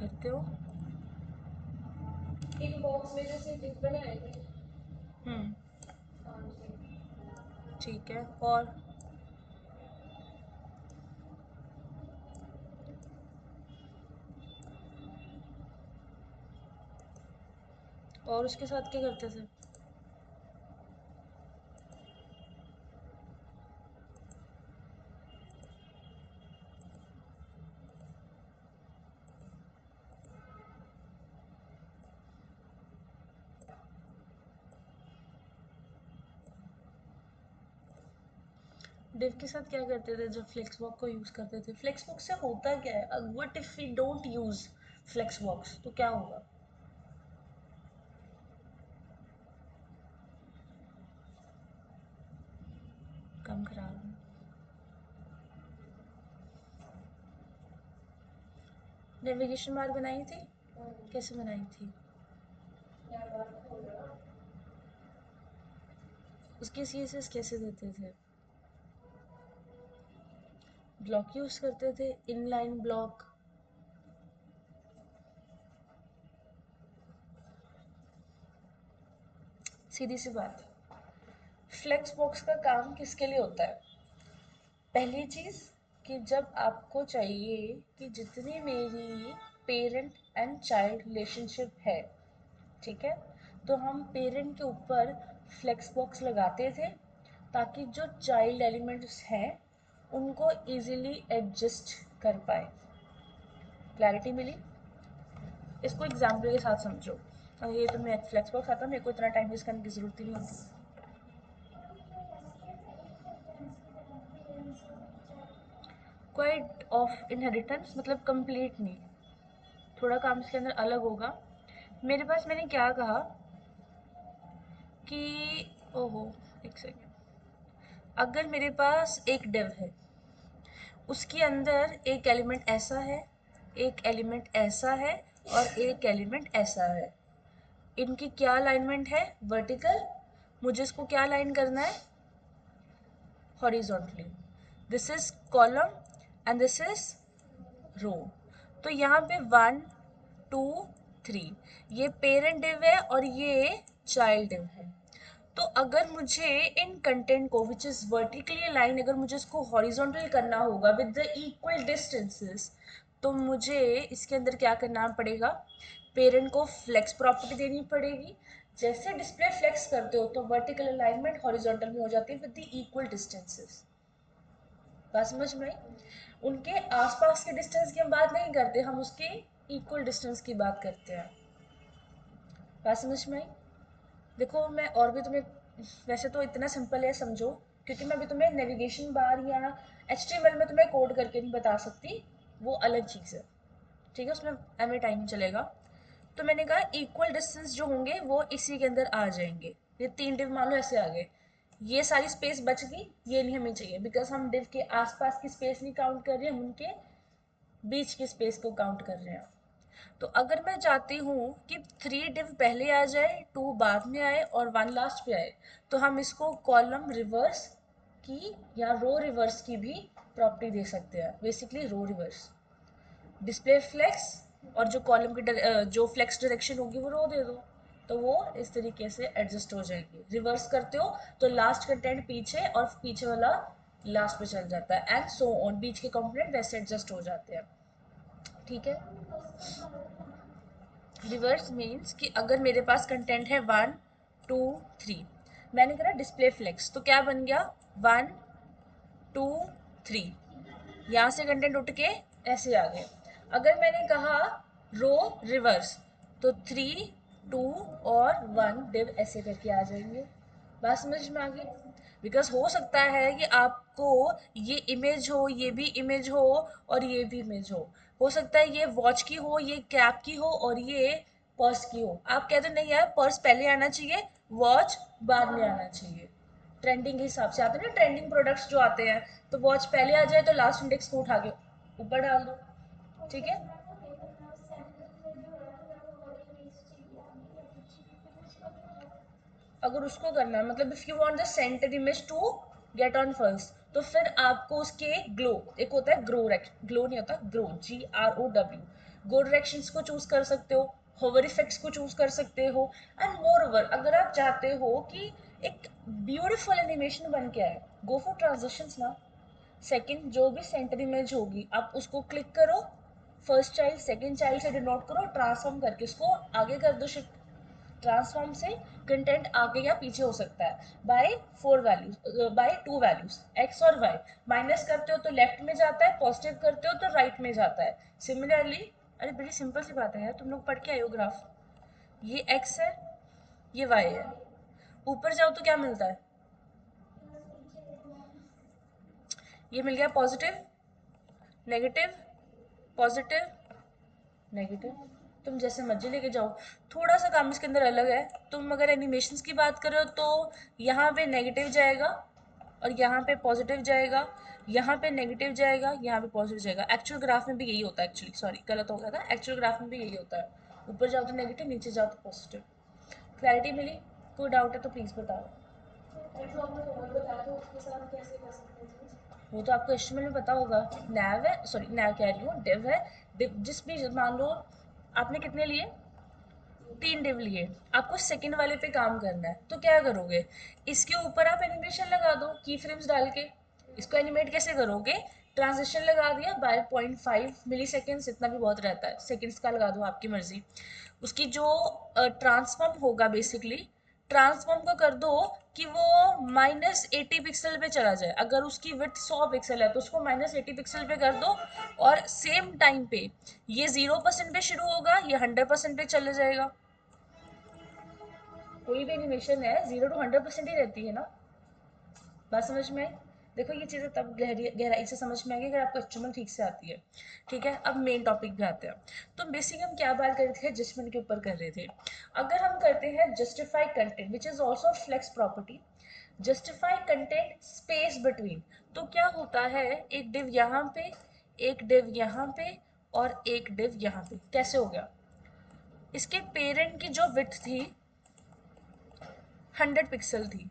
करते हो? एक बॉक्स में जैसे डिप बनाए थे। ठीक है। और उसके साथ क्या करते थे? डिव के साथ क्या करते थे जब फ्लेक्स बॉक्स को यूज करते थे? फ्लेक्स बॉक्स से होता क्या है? What if we don't use flex box, तो क्या होगा? कम खराब है। नेविगेशन बार बनाई थी? कैसे बनाई थी? उसके सीएसएस कैसे देते थे? ब्लॉक यूज करते थे, इनलाइन ब्लॉक। सीधी सी बात, फ्लेक्स बॉक्स का काम किसके लिए होता है? पहली चीज कि जब आपको चाहिए कि जितनी मेरी पेरेंट एंड चाइल्ड रिलेशनशिप है, ठीक है, तो हम पेरेंट के ऊपर फ्लेक्स बॉक्स लगाते थे ताकि जो चाइल्ड एलिमेंट्स हैं उनको इजीली एडजस्ट कर पाए। क्लैरिटी मिली? इसको एग्जाम्पल के साथ समझो। ये तो मैं फ्लेक्स बॉक्स आता, मेरे को इतना टाइम वेस्ट करने की जरूरत ही नहीं होती। क्वाइट ऑफ इनहेरिटेंस मतलब कंप्लीट नहीं, थोड़ा काम इसके अंदर अलग होगा। मेरे पास, मैंने क्या कहा कि, ओहो, एक सेकेंड, अगर मेरे पास एक डिव है, उसके अंदर एक एलिमेंट ऐसा है, एक एलिमेंट ऐसा है और एक एलिमेंट ऐसा है, इनकी क्या अलाइनमेंट है? वर्टिकल। मुझे इसको क्या अलाइन करना है? Horizontally. This is column and this is row. तो यहाँ पे 1 2 3 ये पेरेंट डिव है और ये चाइल्ड डिव है। तो अगर मुझे इन कंटेंट को विच इज वर्टिकली अलाइन, अगर मुझे इसको हॉरिजॉन्टल करना होगा विद द इक्वल डिस्टेंसेस, तो मुझे इसके अंदर क्या करना पड़ेगा? पेरेंट को फ्लेक्स प्रॉपर्टी देनी पड़ेगी। जैसे डिस्प्ले फ्लेक्स करते हो तो वर्टिकल अलाइनमेंट हॉरिजॉन्टल में हो जाती है विद द इक्वल डिस्टेंसेस। बात समझ में आई? उनके आसपास के डिस्टेंस की हम बात नहीं करते, हम उसके इक्वल डिस्टेंस की बात करते हैं। बात समझ में आई? देखो, मैं और भी तुम्हें, वैसे तो इतना सिंपल है, समझो, क्योंकि मैं अभी तुम्हें नेविगेशन बार या HTML में तुम्हें कोड करके नहीं बता सकती, वो अलग चीज़ है, ठीक है, उसमें हमें टाइम चलेगा। तो मैंने कहा इक्वल डिस्टेंस जो होंगे वो इसी के अंदर आ जाएंगे। ये 3 डिव मान लो ऐसे आ गए, ये सारी स्पेस बच गई, ये नहीं हमें चाहिए, बिकॉज हम डिव के आसपास की स्पेस नहीं काउंट कर रहे हैं, हम उनके बीच की स्पेस को काउंट कर रहे हैं। तो अगर मैं चाहती हूँ कि 3 डिव पहले आ जाए, 2 बाद में आए और 1 लास्ट पे आए, तो हम इसको कॉलम रिवर्स की या रो रिवर्स की भी प्रॉपर्टी दे सकते हैं। बेसिकली रो रिवर्स, डिस्प्ले फ्लेक्स, और जो कॉलम की जो फ्लेक्स डायरेक्शन होगी वो रो दे दो, तो वो इस तरीके से एडजस्ट हो जाएंगे। रिवर्स करते हो तो लास्ट कंटेंट पीछे और पीछे वाला लास्ट पे चल जाता है, एंड सो ऑन, बीच के कंपोनेंट वैसे एडजस्ट हो जाते हैं, ठीक है। रिवर्स मीन्स कि अगर मेरे पास कंटेंट है 1 2 3, मैंने करा डिस्प्ले फ्लेक्स, तो क्या बन गया? 1 2 3, यहाँ से कंटेंट उठ के ऐसे आ गए। अगर मैंने कहा रो रिवर्स, तो 3 2 और 1 डिव ऐसे करके आ जाएंगे। बात समझ में आ गई? बिकॉज हो सकता है कि आपको ये इमेज हो, ये भी इमेज हो और ये भी इमेज हो सकता है ये वॉच की हो, ये कैप की हो और ये पर्स की हो। आप कहते नहीं यार, पर्स पहले आना चाहिए, वॉच बाद में आना चाहिए। ट्रेंडिंग के हिसाब से आते हैं ना, ट्रेंडिंग प्रोडक्ट्स जो आते हैं, तो वॉच पहले आ जाए तो लास्ट इंडेक्स को उठा के ऊपर डाल दो, ठीक है। अगर उसको करना है, मतलब if you want the centre image to get on first, तो फिर आपको उसके ग्लो, एक होता है ग्रो, ग्लो नहीं होता, ग्रो GROW, गो डायरेक्शंस को चूज कर सकते हो, होवर इफेक्ट्स को चूज कर सकते हो, एंड मोर ओवर अगर आप चाहते हो कि एक ब्यूटीफुल एनिमेशन बन के आए, गो फॉर ट्रांजिशंस ना। सेकंड जो भी सेंटर इमेज होगी आप उसको क्लिक करो, फर्स्ट चाइल्ड सेकंड चाइल्ड से डिनोट करो, ट्रांसफॉर्म करके इसको आगे कर दो शिफ्ट। ट्रांसफॉर्म से कंटेंट आगे या पीछे हो सकता है by 4 values, by 2 values X और वाई। माइनस करते हो तो लेफ्ट में जाता है, पॉजिटिव करते हो तो राइट में जाता है। सिमिलरली, अरे बड़ी सिंपल सी बात है यार, तुम लोग पढ़ के आए हो ग्राफ। ये एक्स है, ये वाई है, ऊपर जाओ तो क्या मिलता है, ये मिल गया पॉजिटिव नेगेटिव पॉजिटिव नेगेटिव। तुम जैसे मर्जी लेके जाओ, थोड़ा सा काम इसके अंदर अलग है। तुम अगर एनिमेशंस की बात करो तो यहाँ पे नेगेटिव जाएगा और यहाँ पे पॉजिटिव जाएगा, यहाँ पे नेगेटिव जाएगा, यहाँ पे पॉजिटिव जाएगा। एक्चुअल ग्राफ में भी यही होता है, एक्चुअली सॉरी गलत हो गया था, एक्चुअल ग्राफ में भी यही होता है, ऊपर जाओ तो नेगेटिव, नीचे जाओ तो पॉजिटिव। क्लैरिटी मिली? कोई डाउट है तो प्लीज़ बताओ। जो आपने होमवर्क बताया था उसके साथ कैसे कर सकते हैं? वो तो आपको एचटीएमएल में पता होगा। नैव है, सॉरी नैव कह रही हूँ, डिव है। डिव जिस भी, मान लो आपने कितने लिए, 3 डिव लिए, आपको सेकंड वाले पे काम करना है तो क्या करोगे, इसके ऊपर आप एनिमेशन लगा दो की फ्रेम्स डाल के। इसको एनिमेट कैसे करोगे, ट्रांजिशन लगा दिया बाय 0.5 मिली सेकेंड्स, इतना भी बहुत रहता है, सेकेंड्स का लगा दो आपकी मर्जी। उसकी जो ट्रांसफॉर्म होगा बेसिकली, ट्रांसफॉर्म को कर दो कि वो -80 पिक्सल पे चला जाए। अगर उसकी विड्थ 100 पिक्सल है तो उसको -80 पिक्सल पे कर दो, और सेम टाइम पे ये 0% पे शुरू होगा, ये 100% पे चले जाएगा। कोई भी एनिमेशन है 0 to 100% ही रहती है ना। बात समझ में आई? देखो ये चीज़ें तब गहराई से समझ में आएगी अगर आपको एचटीएमएल ठीक से आती है। ठीक है, अब मेन टॉपिक पे आते हैं। तो बेसिक हम क्या बात कर रहे थे, एडजस्टमेंट के ऊपर कर रहे थे। अगर हम करते हैं justify content which is also flex property, justify content space between, तो क्या होता है, एक डिव यहाँ पे, एक डिव यहाँ पे, और एक डिव यहाँ पे, कैसे हो गया, इसके पेरेंट की जो विड्थ थी 100 पिक्सल थी,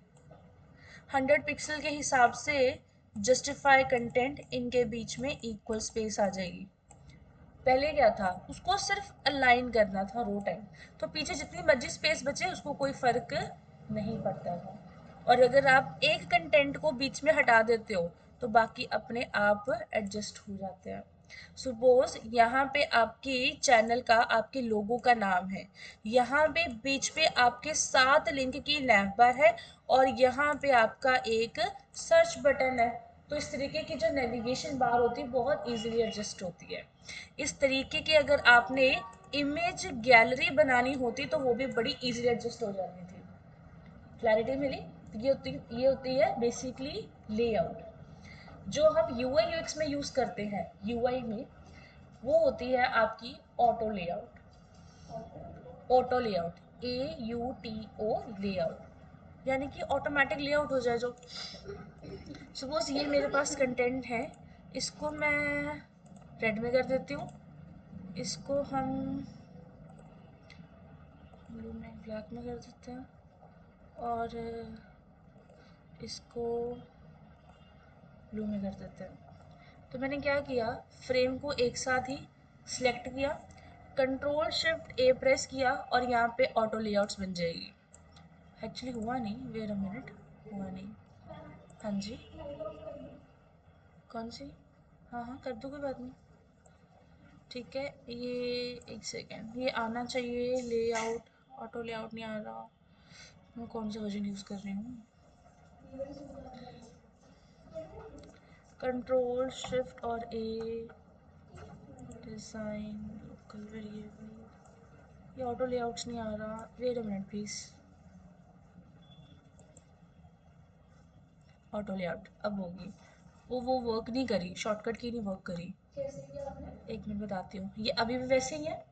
100 पिक्सल के हिसाब से जस्टिफाई कंटेंट इनके बीच में इक्वल स्पेस आ जाएगी। पहले क्या था, उसको सिर्फ अलाइन करना था रो टाइम, तो पीछे जितनी मर्जी स्पेस बचे उसको कोई फर्क नहीं पड़ता था। और अगर आप एक कंटेंट को बीच में हटा देते हो तो बाकी अपने आप एडजस्ट हो जाते हैं। सपोज यहाँ पे आपकी चैनल का, आपके लोगो का नाम है, यहाँ पे बीच पे आपके 7 लिंक की नैव बार है, और यहाँ पे आपका एक सर्च बटन है। तो इस तरीके की जो नेविगेशन बार होती है बहुत इजीली एडजस्ट होती है। इस तरीके की अगर आपने इमेज गैलरी बनानी होती तो वो भी बड़ी इजीली एडजस्ट हो जाती थी। क्लैरिटी मिली? ये होती है बेसिकली लेआउट। जो हम यूआई यूएक्स में यूज करते हैं, यूआई में वो होती है आपकी auto layout. Auto layout, AUTO layout, यानी कि ऑटोमेटिक लेआउट हो जाए। जो सपोज ये मेरे पास कंटेंट है, इसको मैं रेड में कर देती हूँ, इसको हम ब्लू में ब्लैक में कर देते हैं, और इसको ब्लू में कर देते हैं। तो मैंने क्या किया, फ्रेम को एक साथ ही सिलेक्ट किया, Ctrl+Shift+A प्रेस किया, और यहाँ पे ऑटो लेआउट्स बन जाएगी। एक्चुअली हुआ नहीं, वेट अ मिनट, हुआ नहीं। हाँ जी, कौन सी? हाँ हाँ कर दो, कोई बात नहीं। ठीक है, ये एक सेकेंड, ये आना चाहिए लेआउट, ऑटो लेआउट नहीं आ रहा। मैं कौन सा वर्जन यूज़ कर रही हूँ, Ctrl+Shift+A, डिज़ाइन, लोकल वेरिएबल, ये ऑटो लेआउट्स नहीं आ रहा, wait a minute please. Auto layout अब होगी, वो वर्क नहीं करी, शॉर्टकट की नहीं वर्क करी। कैसे किया आपने? एक मिनट बताती हूँ, ये अभी भी वैसे ही है,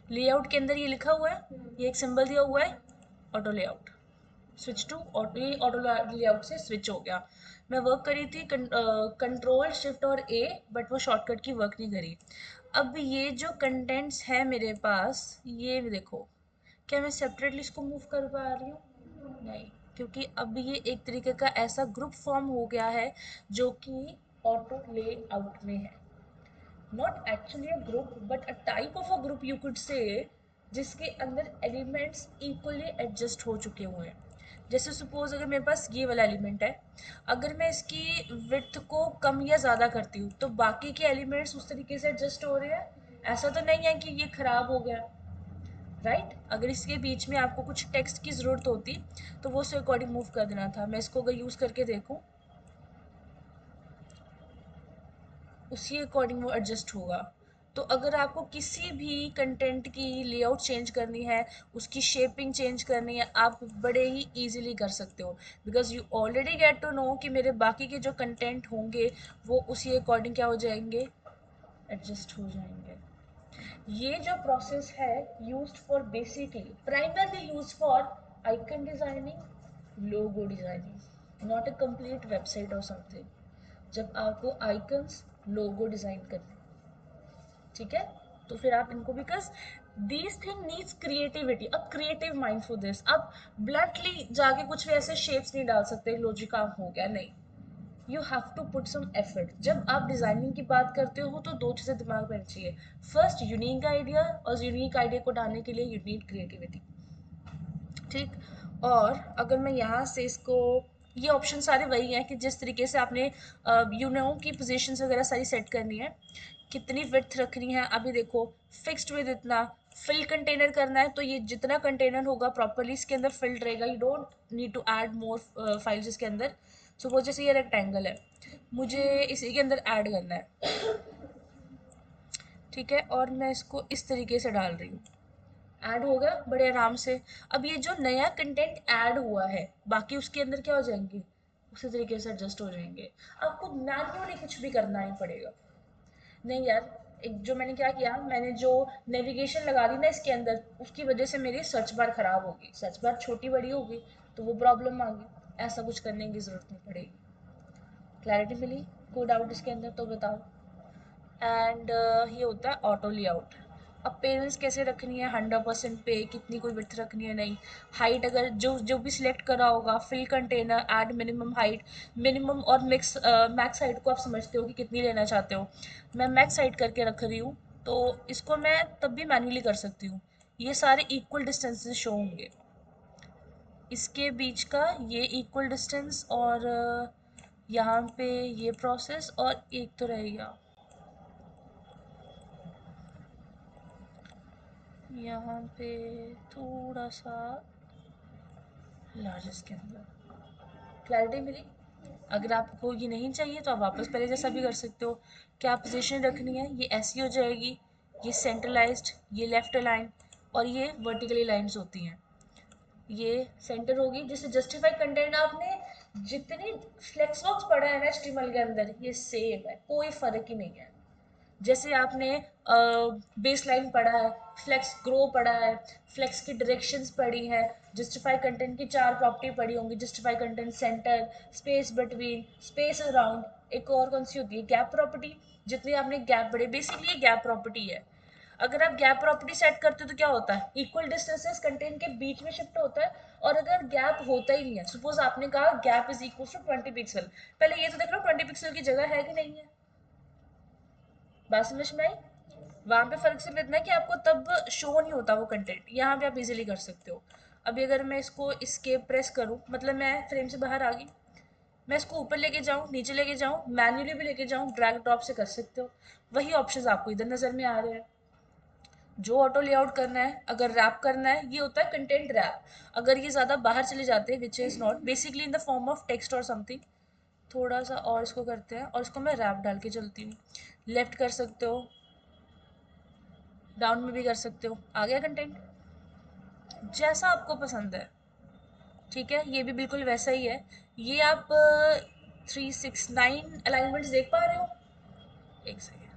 लेआउट के अंदर ये लिखा हुआ है, ये एक सिंबल दिया हुआ है, auto layout, switch to auto, ये ऑटो लेआउट से स्विच हो गया। मैं वर्क करी थी Ctrl+Shift+A, बट वो शॉर्टकट की वर्क नहीं करी। अब ये जो कंटेंट्स है मेरे पास, ये देखो, क्या मैं सेपरेटली इसको मूव कर पा रही हूँ? नहीं, क्योंकि अब ये एक तरीके का ऐसा ग्रुप फॉर्म हो गया है जो कि ऑटो लेआउट में है। Not actually a group but a type of a group you could say, जिसके अंदर एलिमेंट्स इक्वली एडजस्ट हो चुके हुए हैं। जैसे सपोज अगर मेरे पास ये वाला एलिमेंट है, अगर मैं इसकी विड्थ को कम या ज़्यादा करती हूँ तो बाकी के एलिमेंट्स उस तरीके से एडजस्ट हो रहे हैं। ऐसा तो नहीं है कि ये खराब हो गया, राइट। अगर इसके बीच में आपको कुछ टेक्स्ट की ज़रूरत होती तो वो उसके अकॉर्डिंग मूव कर देना था। मैं इसको अगर यूज़ करके देखूँ, उसी अकॉर्डिंग वो एडजस्ट होगा। तो अगर आपको किसी भी कंटेंट की लेआउट चेंज करनी है, उसकी शेपिंग चेंज करनी है, आप बड़े ही इजीली कर सकते हो, because you already get to know कि मेरे बाकी के जो कंटेंट होंगे वो उसी अकॉर्डिंग क्या हो जाएंगे, एडजस्ट हो जाएंगे। ये जो प्रोसेस है used for basically primarily used for icon designing, logo designing, not a complete website और समथिंग। जब आपको आइकन्स, लोगो डिजाइन करने, ठीक है, तो फिर आप इनको, because these thing needs creativity, a creative mind for this. आप ब्लंटली जाके कुछ भी ऐसे शेप्स नहीं डाल सकते, लॉजिक काम हो गया, नहीं। You have to put some effort. जब आप डिजाइनिंग की बात करते हो तो दो चीजें दिमाग में रहनी चाहिए। फर्स्ट यूनिक आइडिया, और यूनिक आइडिया को डालने के लिए यू नीड क्रिएटिविटी, ठीक। और अगर मैं यहाँ से इसको, ये ऑप्शन सारे वही हैं कि जिस तरीके से आपने यू नो की पोजीशंस वगैरह सारी सेट करनी है, कितनी विड्थ रखनी है। अभी देखो फिक्स्ड विद इतना, फिल कंटेनर करना है तो ये जितना कंटेनर होगा प्रॉपरली इसके अंदर फिल्ड रहेगा, you don't need to add more files इसके अंदर। सपोज जैसे ये रेक्टेंगल है, मुझे इसी के अंदर ऐड करना है, ठीक है, और मैं इसको इस तरीके से डाल रही हूँ, ऐड हो गया बड़े आराम से। अब ये जो नया कंटेंट ऐड हुआ है बाकी उसके अंदर क्या हो जाएंगे, उसी तरीके से एडजस्ट हो जाएंगे। आपको मैन्युअली कुछ भी करना ही पड़ेगा। नहीं यार, एक जो मैंने क्या किया, मैंने जो नेविगेशन लगा दी ना इसके अंदर, उसकी वजह से मेरी सर्च बार खराब होगी, सर्च बार छोटी बड़ी होगी तो वो प्रॉब्लम आ गई। ऐसा कुछ करने की जरूरत नहीं पड़ेगी। क्लैरिटी मिली? कोई डाउट इसके अंदर तो बताओ। एंड ये होता है ऑटो लेआउट। अब पेरेंट्स कैसे रखनी है, 100% पे, कितनी कोई विड्थ रखनी है, नहीं। हाइट अगर जो जो भी सिलेक्ट करा होगा, fill container, add minimum height, minimum और मिक्स मैक्स हाइट को आप समझते हो कि कितनी लेना चाहते हो। मैं मैक्स हाइट करके रख रही हूँ, तो इसको मैं तब भी मैन्युअली कर सकती हूँ। ये सारे इक्वल डिस्टेंसेस शो होंगे, इसके बीच का ये इक्वल डिस्टेंस, और यहाँ पे ये प्रोसेस, और एक तो रहेगा यहाँ पे थोड़ा सा लार्जेस्ट के अंदर। क्लैरिटी मिली? अगर आपको ये नहीं चाहिए तो आप वापस पहले जैसा भी कर सकते हो। क्या पोजीशन रखनी है, ये ऐसी हो जाएगी, ये सेंट्रलाइज्ड, ये लेफ्ट अलाइन, और ये वर्टिकली लाइंस होती हैं, ये सेंटर होगी। जिससे जस्टिफाई कंटेंट आपने जितनी फ्लेक्स बॉक्स पढ़ा है ना एचटीएमएल के अंदर, ये सेम है, कोई फर्क ही नहीं है। जैसे आपने बेस लाइन पढ़ा है, फ्लेक्स ग्रो पढ़ा है, फ्लेक्स की डायरेक्शंस पढ़ी है, जस्टिफाई कंटेंट की 4 प्रॉपर्टी पढ़ी होंगी, justify content, centre, space between, space around, एक और कौन सी होती है, गैप प्रॉपर्टी। जितनी आपने गैप पढ़े, बेसिकली ये गैप प्रॉपर्टी है। अगर आप गैप प्रॉपर्टी सेट करते हो तो क्या होता है, इक्वल डिस्टेंसेस कंटेंट के बीच में शिफ्ट होता है। और अगर गैप होता ही नहीं है, सपोज आपने कहा gap is equal to 20 pixel, पहले ये तो देख लो 20 पिक्सल की जगह है कि नहीं है। बात समझ में आई? वहां पे फर्क सिर्फ इतना है कि आपको तब शो नहीं होता वो कंटेंट, यहाँ पे आप इजीली कर सकते हो। अभी अगर मैं इसको escape प्रेस करूँ, मतलब मैं फ्रेम से बाहर आ गई, मैं इसको ऊपर लेके जाऊँ, नीचे लेके जाऊँ, मैन्युअली भी लेके जाऊँ, ड्रैग ड्रॉप से कर सकते हो। वही ऑप्शंस आपको इधर नजर में आ रहे हैं। जो ऑटो लेआउट करना है, अगर रैप करना है, ये होता है कंटेंट रैप। अगर ये ज़्यादा बाहर चले जाते हैं, which is not basically in the form of text और समथिंग, थोड़ा सा और इसको करते हैं और इसको मैं रैप डाल के चलती हूँ। लेफ्ट कर सकते हो, डाउन में भी कर सकते हो, आ गया कंटेंट जैसा आपको पसंद है, ठीक है। ये भी बिल्कुल वैसा ही है। ये आप 369 अलाइनमेंट्स देख पा रहे हो? एक सेकेंड,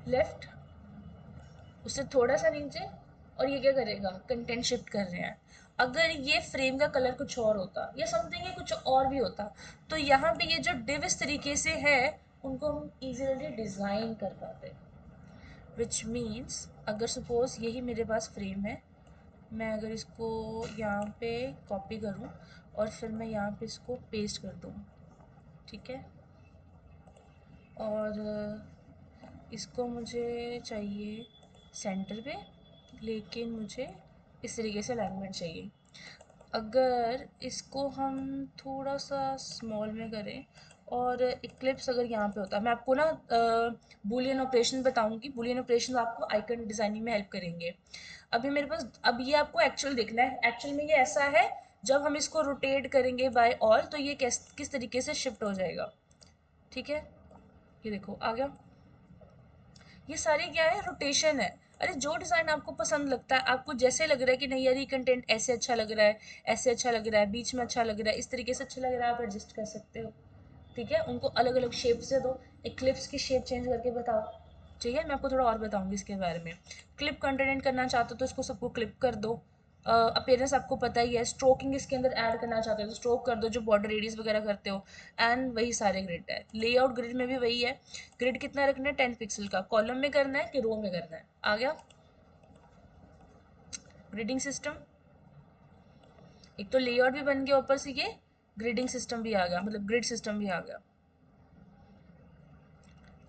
लेफ्ट, उससे थोड़ा सा नीचे, और ये क्या करेगा, कंटेंट शिफ्ट कर रहे हैं। अगर ये फ्रेम का कलर कुछ और होता या समथिंग ये कुछ और भी होता, तो यहाँ पे ये जो डिव इस तरीके से है, उनको हम इजीली डिज़ाइन कर पाते। विच मीन्स अगर सपोज यही मेरे पास फ्रेम है, मैं अगर इसको यहाँ पे कॉपी करूँ और फिर मैं यहाँ पे इसको पेस्ट कर दूँ, ठीक है, और इसको मुझे चाहिए सेंटर पे, लेकिन मुझे इस तरीके से अलाइनमेंट चाहिए। अगर इसको हम थोड़ा सा स्मॉल में करें और इक्लिप्स अगर यहाँ पे होता, मैं आपको ना बूलियन ऑपरेशन बताऊंगी। बूलियन ऑपरेशन आपको आइकन डिजाइनिंग में हेल्प करेंगे। अभी मेरे पास, अब ये आपको एक्चुअल देखना है। एक्चुअल में ये ऐसा है, जब हम इसको रोटेट करेंगे बाय ऑल तो ये किस तरीके से शिफ्ट हो जाएगा। ठीक है, ये देखो आ गया। ये सारी क्या है, रोटेशन है। अरे जो डिज़ाइन आपको पसंद लगता है, आपको जैसे लग रहा है कि नहीं यार ये कंटेंट ऐसे अच्छा लग रहा है, ऐसे अच्छा लग रहा है, बीच में अच्छा लग रहा है, इस तरीके से अच्छा लग रहा है, आप एडजस्ट कर सकते हो। ठीक है, उनको अलग अलग शेप से दो। इक्लिप्स की शेप चेंज करके बताओ। ठीक है, मैं आपको थोड़ा और बताऊंगी इसके बारे में। क्लिप कंटेंट करना चाहते हो तो इसको सबको क्लिप कर दो। अपीयरेंस आपको पता ही है। स्ट्रोकिंग इसके अंदर ऐड करना चाहते हो तो स्ट्रोक कर दो, जो बॉर्डर रेडियस वगैरह करते हो। एंड वही सारे ग्रिड है। लेआउट ग्रिड में भी वही है। ग्रिड कितना रखना है, 10 पिक्सल का। कॉलम में करना है कि रो में करना है, आ गया ग्रिडिंग सिस्टम। एक तो लेआउट भी बन गया, ऊपर से ये ग्रिडिंग सिस्टम भी आ गया, मतलब ग्रिड सिस्टम भी आ गया।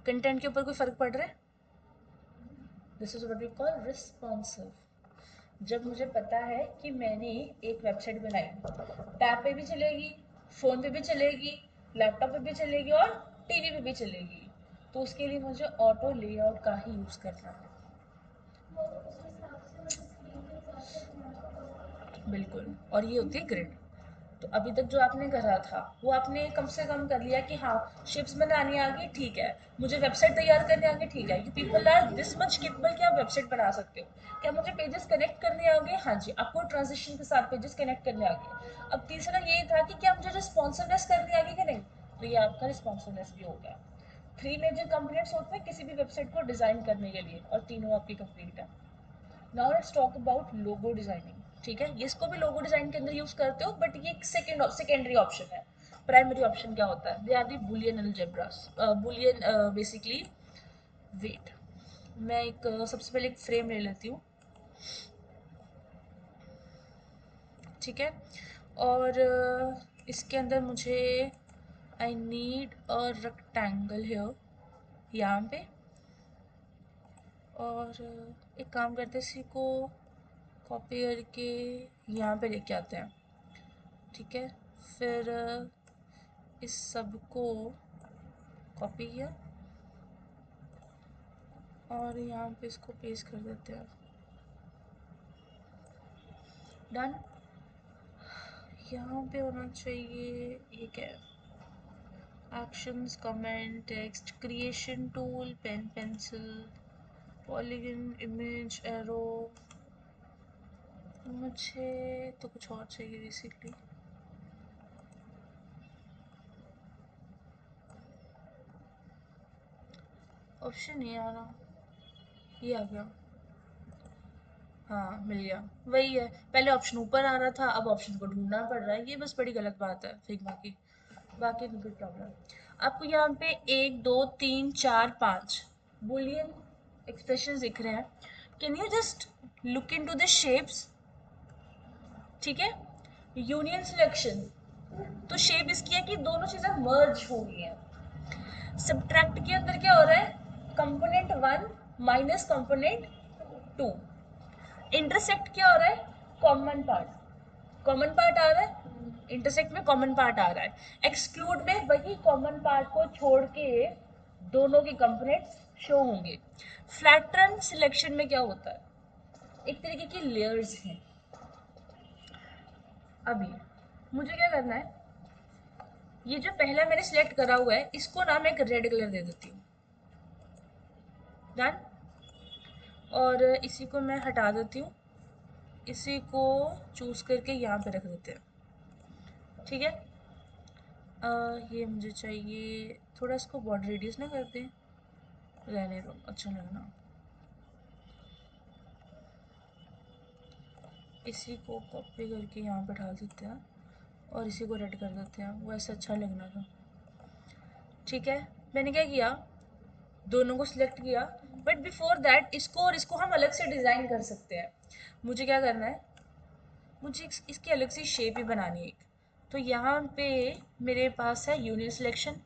कंटेंट के ऊपर कोई फर्क पड़ रहा है? This is what we call responsive. जब मुझे पता है कि मैंने एक वेबसाइट बनाई, टैब पे भी चलेगी, फ़ोन पे भी चलेगी, लैपटॉप पे भी चलेगी और टीवी पे भी चलेगी, तो उसके लिए मुझे ऑटो लेआउट का ही यूज़ करना है। वो उस हिसाब से मतलब स्क्रीन के हिसाब से बनाना पड़ेगा। बिल्कुल, और ये होती है ग्रिड। तो अभी तक जो आपने करा था वो आपने कम से कम कर लिया कि हाँ, शिप्स बनानी आ गई, ठीक है। मुझे वेबसाइट तैयार करने आ गई, ठीक है। You people are this much capable कि आप वेबसाइट बना सकते हो। क्या मुझे पेजेस कनेक्ट करने आ गए? हाँ जी, आपको ट्रांजिशन के साथ पेजेस कनेक्ट करने आ गए। अब तीसरा ये था कि क्या मुझे रिस्पॉन्सिवनेस करनी आ गई कि नहीं, तो ये आपका रिस्पॉन्सिवनेस भी हो गया। 3 मेजर कंपोनेंट्स होते हैं किसी भी वेबसाइट को डिज़ाइन करने के लिए, और तीनों आपकी कंप्लीट है। Now let's talk about logo designing. ठीक है, इसको भी लोगो डिजाइन के अंदर यूज करते हो, बट ये एक सेकेंडरी ऑप्शन है। प्राइमरी ऑप्शन क्या होता है? They are the Boolean algebras, Boolean basically. Wait, मैं एक सबसे पहले एक फ्रेम ले लेती हूँ। ठीक है, और इसके अंदर मुझे I need a rectangle here, यहाँ पे। और एक काम करते हैं, इसी को कॉपी करके यहाँ पे लेके आते हैं। ठीक है, फिर इस सब को कॉपी किया और यहाँ पे इसको पेस्ट कर देते हैं। डन। यहाँ पे होना चाहिए, ये क्या है, actions, comment, text, creation tool, pen, pencil, polygon, image, arrow. मुझे तो कुछ और चाहिए बेसिकली। ऑप्शन नहीं आ रहा, ये आ गया। हाँ, मिल गया। वही है, पहले ऑप्शन ऊपर आ रहा था, अब ऑप्शन को ढूंढना पड़ रहा है। ये बस बड़ी गलत बात है फिग्मा की, बाकी no कोई प्रॉब्लम। आपको यहाँ पे 1 2 3 4 5 बुलियन एक्सप्रेशन दिख रहे हैं। Can you just look into the shapes? ठीक है, यूनियन सिलेक्शन, तो शेप इसकी है कि दोनों चीजें मर्ज हो गई हैं। सब्ट्रैक्ट के अंदर क्या हो रहा है, कंपोनेंट 1 माइनस कंपोनेंट 2। इंटरसेक्ट क्या हो रहा है, कॉमन पार्ट, कॉमन पार्ट आ रहा है। इंटरसेक्ट में कॉमन पार्ट आ रहा है। एक्सक्लूड में वही कॉमन पार्ट को छोड़ के दोनों के कंपोनेंट्स शो होंगे। फ्लैटरन सिलेक्शन में क्या होता है, एक तरीके की लेयर्स हैं। अभी मुझे क्या करना है, ये जो पहला मैंने सिलेक्ट करा हुआ है इसको ना मैं एक रेड कलर दे देती हूँ। डन। और इसी को मैं हटा देती हूँ, इसी को चूज करके यहाँ पे रख देते हैं। ठीक है, ये मुझे चाहिए, थोड़ा इसको बॉर्डर रेडियस ना कर दें, रहने दो, अच्छा लगना। इसी को कॉपी करके यहाँ पे डाल देते हैं और इसी को रेड कर देते हैं, वो ऐसा अच्छा लगना था। ठीक है, मैंने क्या किया, दोनों को सिलेक्ट किया, बट बिफोर दैट इसको और इसको हम अलग से डिज़ाइन कर सकते हैं। मुझे क्या करना है, मुझे इसकी अलग से शेप ही बनानी है एक। तो यहाँ पे मेरे पास है यूनियन सिलेक्शन,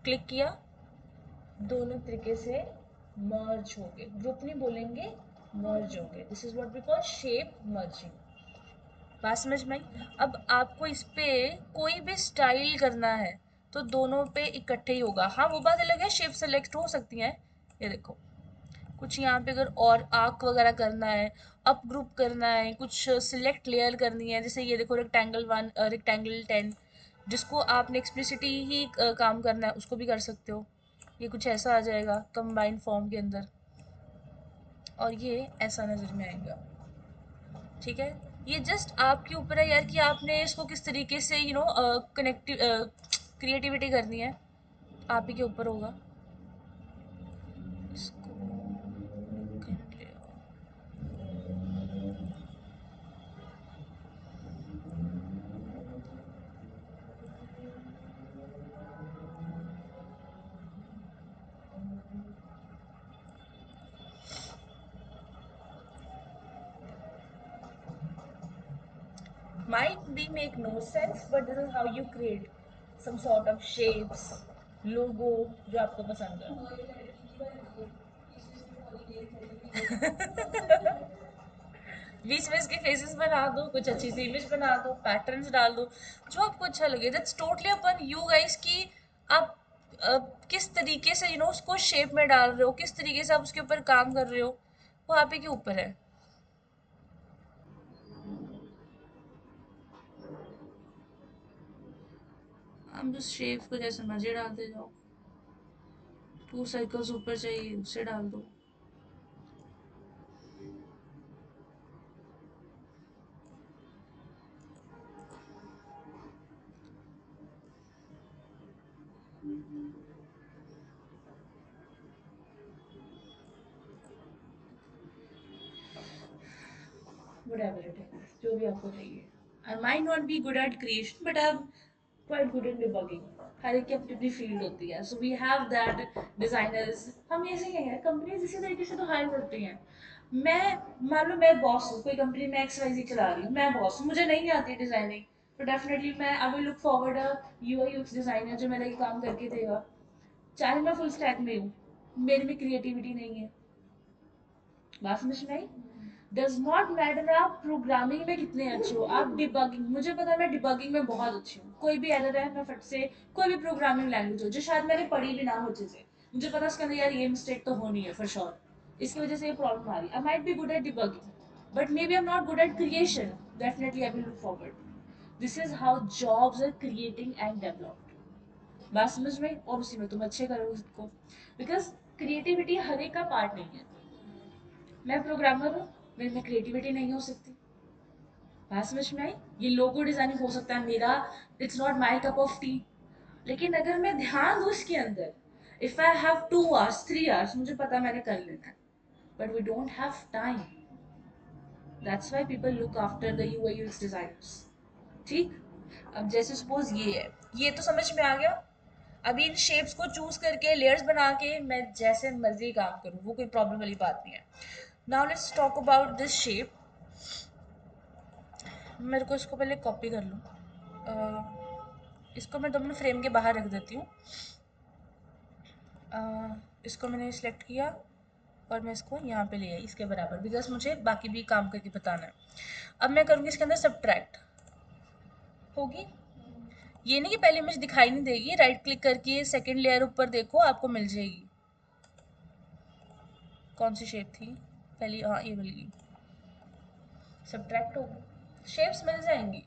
क्लिक किया, दोनों तरीके से मर्ज हो गए, ग्रुप नहीं बोलेंगे, मर्ज हो गए। This is what we call shape merging. बात समझ में आई? अब आपको इस पे कोई भी स्टाइल करना है तो दोनों पे इकट्ठे ही होगा। हाँ वो बात अलग है, शेप सेलेक्ट हो सकती है। ये देखो कुछ यहाँ पे अगर और आर्क वगैरह करना है, अप ग्रुप करना है, कुछ सिलेक्ट लेयर करनी है, जैसे ये देखो रेक्टेंगल 1 रेक्टेंगल 10, जिसको आपने एक्सप्लिसिटी ही काम करना है उसको भी कर सकते हो। ये कुछ ऐसा आ जाएगा कंबाइंड फॉर्म के अंदर, और ये ऐसा नज़र में आएगा। ठीक है, ये जस्ट आपके ऊपर है यार कि आपने इसको किस तरीके से कनेक्टिव क्रिएटिविटी करनी है, आप ही के ऊपर होगा। इसको कर लिया। Might be make no sense, but this is how you create some sort of shapes, logo जो आपको पसंद है। बीच में इसके फेसेस बना दो, कुछ अच्छी सी इमेज बना दो, पैटर्न्स डाल दो, जो आपको अच्छा लगे। That's totally upon you guys कि आप किस तरीके से उसको शेप में डाल रहे हो, किस तरीके से आप उसके ऊपर काम कर रहे हो, वो आप ही के ऊपर है। आप बस शेप को जैसे मर्जी डालते जाओ। 2 सर्कल्स ऊपर चाहिए उसे डाल दो। whatever it is, जो भी आपको चाहिए। I might not be good at creation, but I'm quite good in debugging. हर एक की अपनी अपनी फील्ड होती है, so we have that designers। हम ऐसे ही हैं, कंपनीज इसी तरीके से तो हायर करती हैं। मैं मान लो मैं बॉस हूँ, कोई कंपनी में XYZ चला रही हूँ, मैं बॉस हूँ, मुझे नहीं आती डिजाइनिंग, तो डेफिनेटली मैं आई will look forward a UI UX designer जो मेरा ये काम करके देगा। चाहे मैं फुल स्टैक में हूँ, मेरे में क्रिएटिविटी नहीं है। बात समझ में आई? डज नॉट मैटर आप प्रोग्रामिंग में कितने अच्छे हो, आप डिबगिंग, मुझे पता है मैं डिबगिंग में बहुत अच्छी हूँ। कोई भी एरर है मैं फट से, कोई भी प्रोग्रामिंग लैंग्वेज हो जो शायद मैंने पढ़ी भी ना हो अच्छे से, मुझे पता है उसके अंदर यार ये मिस्टेक तो होनी है फॉर श्योर, इसकी वजह से ये प्रॉब्लम आ रही है। I might be good at debugging but maybe I am not good at creation. Definitely I will look forward. This is how jobs are creating and developed. बात समझ में? और उसी में तुम अच्छे करोगे खुद को, बिकॉज क्रिएटिविटी हर एक का पार्ट नहीं है। मैं प्रोग्रामर हूँ, मेरे में क्रिएटिविटी नहीं हो सकती। बात समझ में आई? ये लोगो डिजाइनिंग हो सकता है मेरा, it's not my cup of T, लेकिन अगर मैं ध्यान दूँ इसके अंदर, if I have 2 hours 3 hours मुझे पता है मैंने कर लेना है, but we don't have time. That's why people look after the UI UX designers. ठीक, अब जैसे सपोज ये है, ये तो समझ में आ गया। अभी इन शेप्स को चूज करके लेयर्स बना के मैं जैसे मर्जी काम करूँ, वो कोई प्रॉब्लम वाली बात नहीं है। Now let's talk about this shape. मेरे को इसको पहले कॉपी कर लूँ, इसको मैं 2 मिनट फ्रेम के बाहर रख देती हूँ। इसको मैंने सिलेक्ट किया और मैं इसको यहाँ पे ले आई इसके बराबर, बिकॉज मुझे बाकी भी काम करके बताना है। अब मैं करूँगी इसके अंदर सब्ट्रैक्ट, होगी ये नहीं कि पहले इमेज दिखाई नहीं देगी, राइट क्लिक करके सेकंड लेयर ऊपर देखो आपको मिल जाएगी। कौन सी शेप थी पहली? हाँ ये मिल गई, सब्ट्रैक्ट होगी, शेप्स मिल जाएंगी।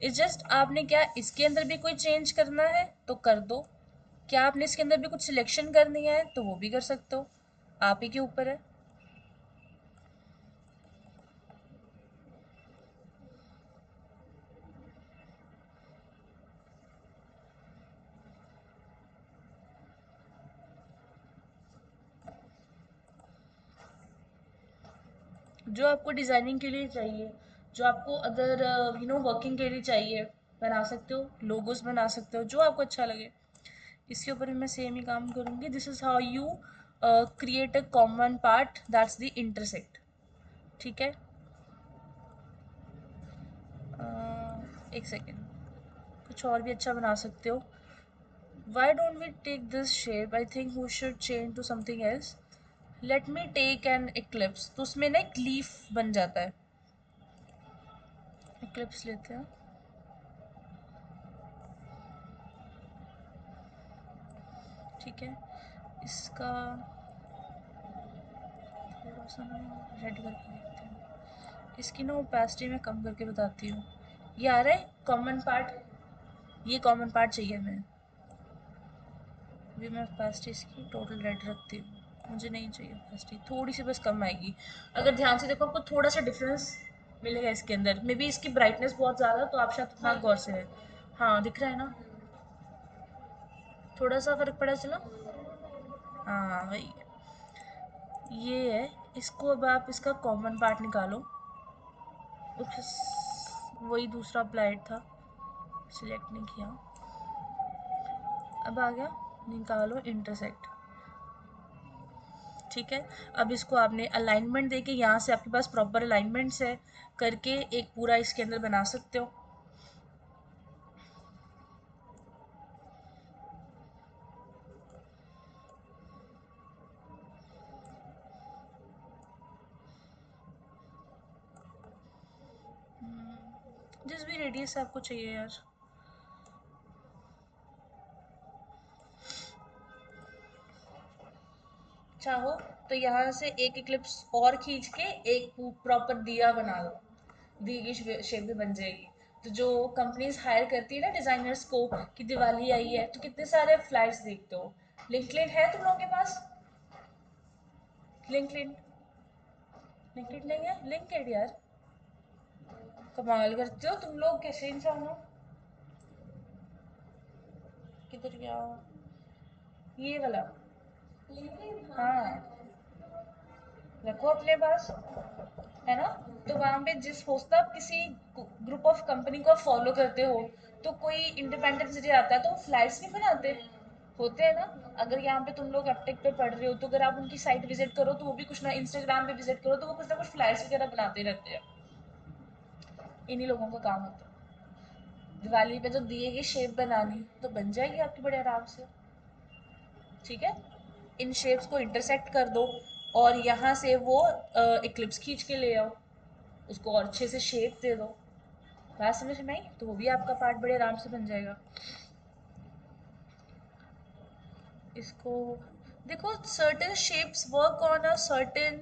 इट्स जस्ट आपने क्या इसके अंदर भी कोई चेंज करना है तो कर दो, क्या आपने इसके अंदर भी कुछ सिलेक्शन करनी है तो वो भी कर सकते हो, आप ही के ऊपर है। जो आपको डिज़ाइनिंग के लिए चाहिए, जो आपको अदर वर्किंग के लिए चाहिए, बना सकते हो, लोगोस बना सकते हो, जो आपको अच्छा लगे। इसके ऊपर भी मैं सेम ही काम करूँगी। This is how you create a common part, that's the intersect. ठीक है, एक सेकेंड, कुछ और भी अच्छा बना सकते हो। Why don't we take this shape? I think we should change to something else. Let me take an eclipse. तो उसमें ना एक लीफ बन जाता है. Eclipse लेते हैं. ठीक है. इसका थोड़ा सा ना रेड करके देखते हैं. इसकी ना ओपेसिटी मैं कम करके बताती हूँ. ये आ रहा है कॉमन पार्ट. ये कॉमन पार्ट चाहिए हमें. अभी मैं ओपेसिटी इसकी टोटल रेड रखती हूँ. मुझे नहीं चाहिए ओपेसिटी, थोड़ी सी बस कम आएगी. अगर ध्यान से देखो आपको थोड़ा सा डिफरेंस मिलेगा इसके अंदर. मे बी इसकी ब्राइटनेस बहुत ज़्यादा, तो आप शायद उतना गौर से है. हाँ दिख रहा है ना. थोड़ा सा फर्क पड़ा चला. हाँ वही. ये है. इसको अब आप इसका कॉमन पार्ट निकालो. उप्स, वही दूसरा अप्लाइड था, सिलेक्ट नहीं किया. अब आ गया. निकालो इंटरसेक्ट. ठीक है. अब इसको आपने अलाइनमेंट देके यहाँ से आपके पास प्रॉपर अलाइनमेंट्स है करके एक पूरा इसके अंदर बना सकते हो. जिस भी रेडियस आपको चाहिए यार. चाहो तो यहाँ से एक इक्लिप्स और खींच के एक प्रॉपर दिया बना लो. दिए की शेप भी बन जाएगी. तो जो कंपनीज हायर करती है ना डिजाइनर्स को कि दिवाली आई है तो कितने सारे फ्लाइट्स देखते हो. लिंक्डइन है तुम लोगों के पास. लिंक्डइन. लिंक्डइन नहीं है. लिंक्डइन यार. कमाल करते हो तुम लोग, कैसे इंसान हो. किधर गया ये वाला. हाँ रखो अपने पास. है ना. तो वहां पे जिस होस्ट आप किसी ग्रुप ऑफ कंपनी को फॉलो करते हो तो कोई इंडिपेंडेंट सिटी आता है तो वो फ्लैट्स नहीं बनाते होते हैं ना. अगर यहाँ पे तुम लोग अपटेक पे पढ़ रहे हो तो अगर आप उनकी साइट विजिट करो तो वो भी कुछ ना, इंस्टाग्राम पे विजिट करो तो वो कुछ ना कुछ फ्लैट्स वगैरह बनाते रहते हैं. इन्हीं लोगों का काम होता है. दिवाली पे तो दिए की शेप बनानी तो बन जाएगी आपकी बड़े आराम से. ठीक है. इन शेप्स को इंटरसेक्ट कर दो और यहाँ से वो इक्लिप्स खींच के ले आओ. उसको और अच्छे से शेप दे दो. बात समझ में आई. तो वो भी आपका पार्ट बड़े आराम से बन जाएगा. इसको देखो. Certain shapes work on a certain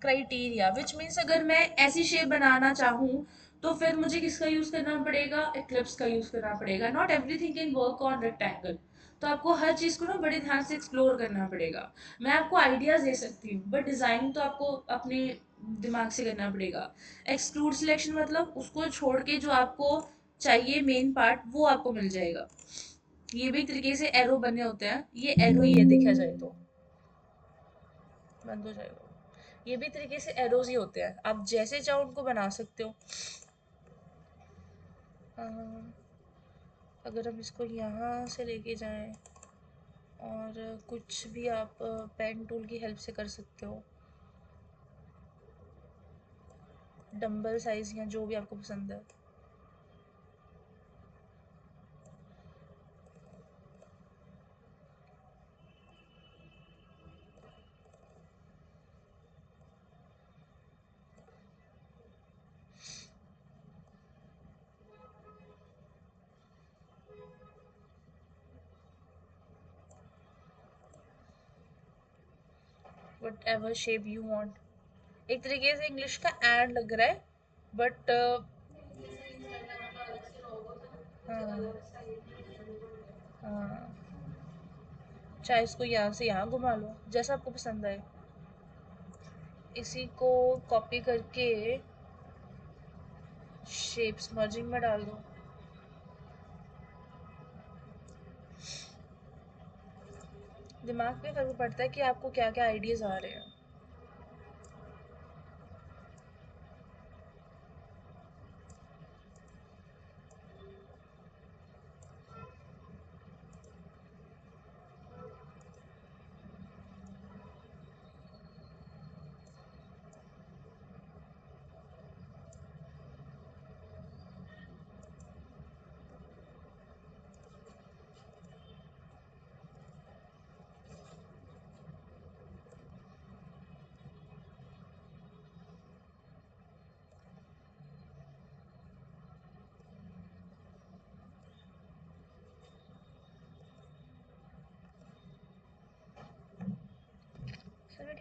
criteria which means अगर मैं ऐसी शेप बनाना चाहूँ तो फिर मुझे किसका यूज करना पड़ेगा. एक्लिप्स का यूज करना पड़ेगा. Not everything can work on rectangle. तो आपको हर चीज को ना बड़े ध्यान से एक्सप्लोर करना पड़ेगा. मैं आपको आइडियाज दे सकती हूँ बट डिजाइन तो आपको अपने दिमाग से करना पड़ेगा. एक्सक्लूड सिलेक्शन मतलब उसको छोड़ के जो आपको चाहिए मेन पार्ट वो आपको मिल जाएगा. ये भी एक तरीके से एरो बने होते हैं. ये एरो ही है देखा जाए तो. बंद हो जाएगा. ये भी तरीके से एरोज ही होते हैं. आप जैसे चाहो उनको बना सकते हो. अ, अगर हम इसको यहाँ से लेके जाएं और कुछ भी आप पेन टूल की हेल्प से कर सकते हो. डंबल साइज या जो भी आपको पसंद है. What ever shape you want. एक तरीके से इंग्लिश का एंड लग रहा है बट हाँ. हाँ. चाहे इसको यहाँ से यहाँ घुमा लो जैसा आपको पसंद आए. इसी को कॉपी करके शेप्स मर्जिंग में डाल दो. दिमाग पे फर्क पड़ता है कि आपको क्या क्या आइडियाज आ रहे हैं.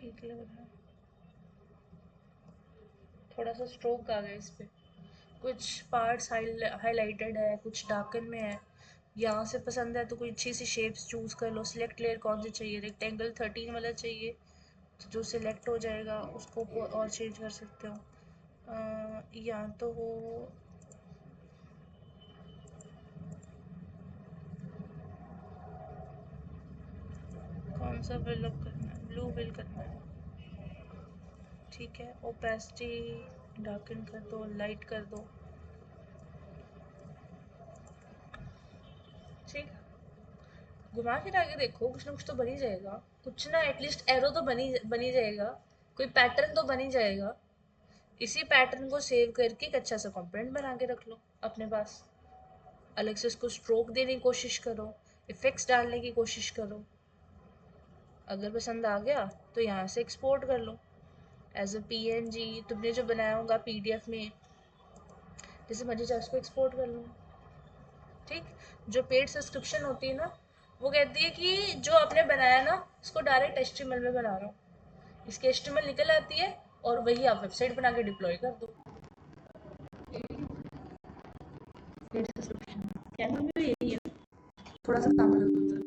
ठीक लग रहा है, थोड़ा सा स्ट्रोक आ गया इस पे, कुछ पार्ट्स हाईलाइटेड है, कुछ डार्कन में है। यहाँ से पसंद है तो कोई अच्छी सी शेप्स चूज कर लो। सिलेक्ट लेयर कौन सी चाहिए, रेक्टेंगल 13 वाला चाहिए तो जो सिलेक्ट हो जाएगा उसको और चेंज कर सकते हो। या तो वो कौन सा फिल अप करना है, ब्लू फिल करना है, ठीक है। ओपेसिटी डार्कन कर दो, लाइट कर दो, ठीक। घुमा फिरा के देखो, कुछ ना कुछ तो बन ही जाएगा, कुछ ना, एटलीस्ट एरो तो बनी जाएगा, कोई पैटर्न तो बन ही जाएगा। इसी पैटर्न को सेव करके एक अच्छा सा कंपोनेंट बना के रख लो अपने पास। अलग से उसको स्ट्रोक देने की कोशिश करो, इफेक्ट्स डालने की कोशिश करो। अगर पसंद आ गया तो यहाँ से एक्सपोर्ट कर लो एज अ पीएनजी। तुमने जो बनाया होगा पीडीएफ में, जैसे मर्जी चाहे उसको एक्सपोर्ट कर लो, ठीक। जो पेड सब्सक्रिप्शन होती है ना, वो कहती है कि जो आपने बनाया ना उसको डायरेक्ट एचटीएमएल में बना रहा हूँ, इसकी एचटीएमएल निकल आती है और वही आप वेबसाइट बना के डिप्लॉय कर दो। पेड सब्सक्रिप्शन कैनवा में भी यही है, थोड़ा सा काम अलग होता है।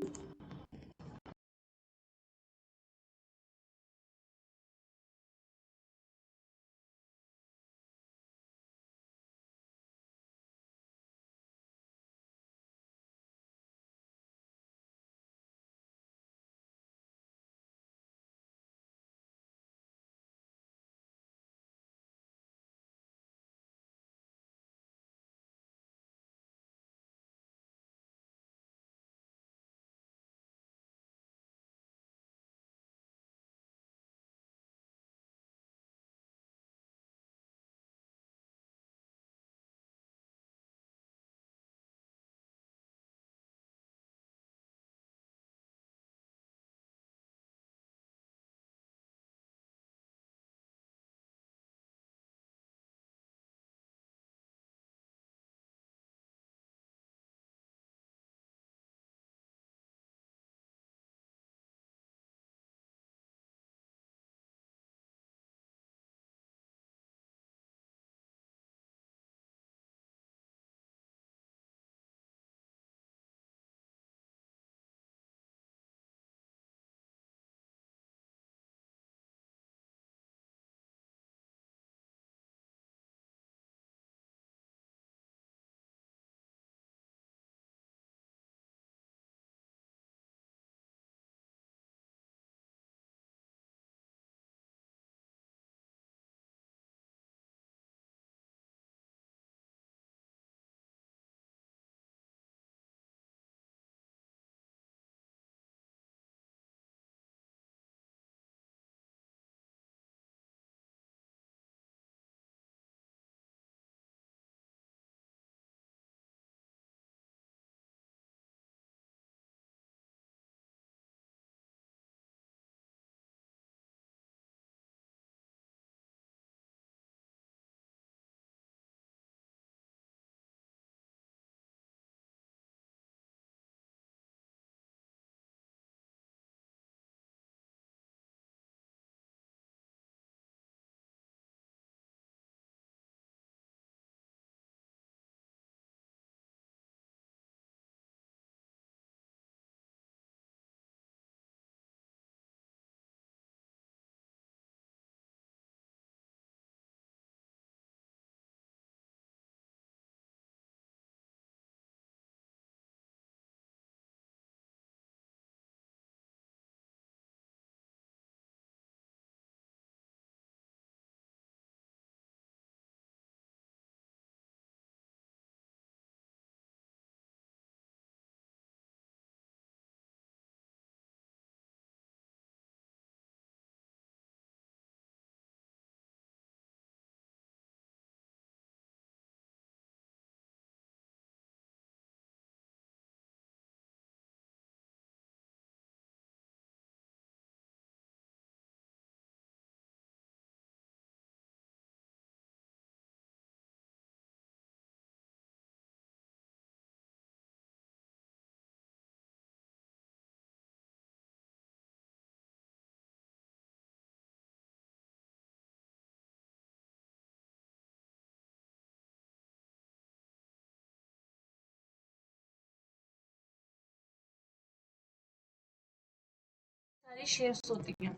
सारी शेप्स होती हैं।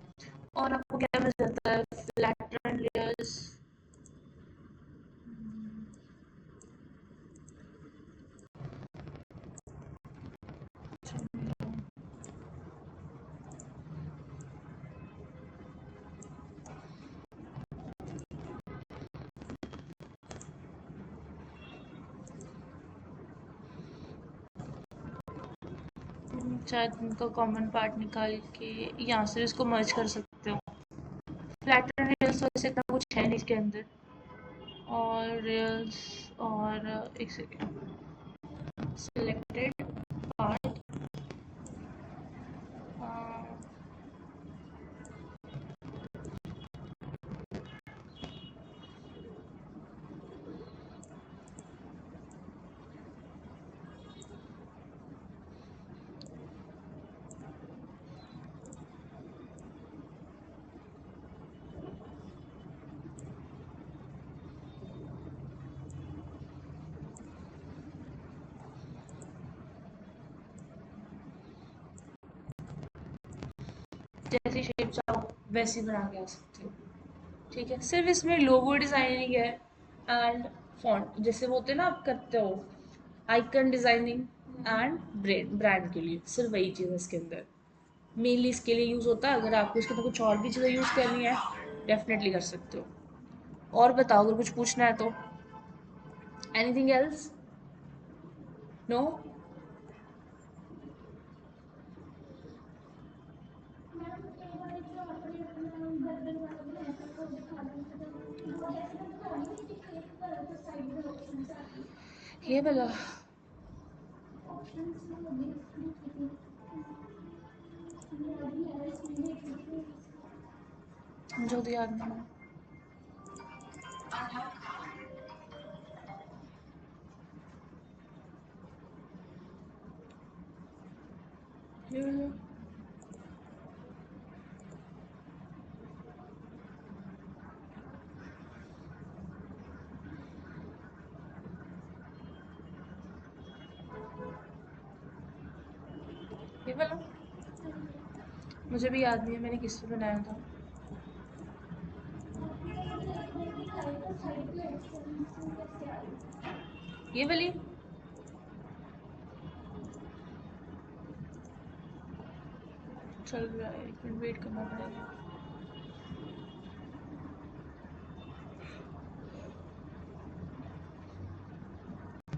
और आपको क्या मिल जाता है, फ्लैटन लेयर्स। शायद इनका कॉमन पार्ट निकाल के यहाँ से इसको मर्ज कर सकते हो। फ्लैटन रेल्स वैसे इतना कुछ है नहीं इसके अंदर। और रेल्स, और एक सेकेंड, सिलेक्टेड पार्ट, जैसी शेप चाहो वैसी बना के आ सकते हो। ठीक है, सिर्फ इसमें लोगो डिजाइनिंग है एंड फॉन्ट, जैसे वो होते हैं ना आप करते हो आइकन डिजाइनिंग एंड ब्रांड के लिए, सिर्फ वही चीज़ है इसके अंदर। मेनली इसके लिए यूज़ होता है। अगर आपको इसके अंदर कुछ और भी चीज़ें यूज़ करनी है डेफिनेटली कर सकते हो। और बताओ अगर कुछ पूछना है तो। Anything else? नो? मैम एक बार जो आपने अपना गर्दन वाला बनाया था वो दिखा दो मतलब वो जैसे मैं बता रही हूँ लेकिन एक तो साइड में ऑप्शन आ रही है तो ये वाला ऑप्शंस में देख रही थी मैं याद नहीं आ रहा इसमें देख रही थी मुझे तो याद नहीं है। ये वाला, ये वाला मुझे भी याद नहीं है मैंने किस पे बनाया था। आपने तो मुझे एक बार दिखाया था साइड पे ऑप्शंस कैसे आ रही है ये वाली चल रहा है, एक मिनट वेट करना पड़ेगा।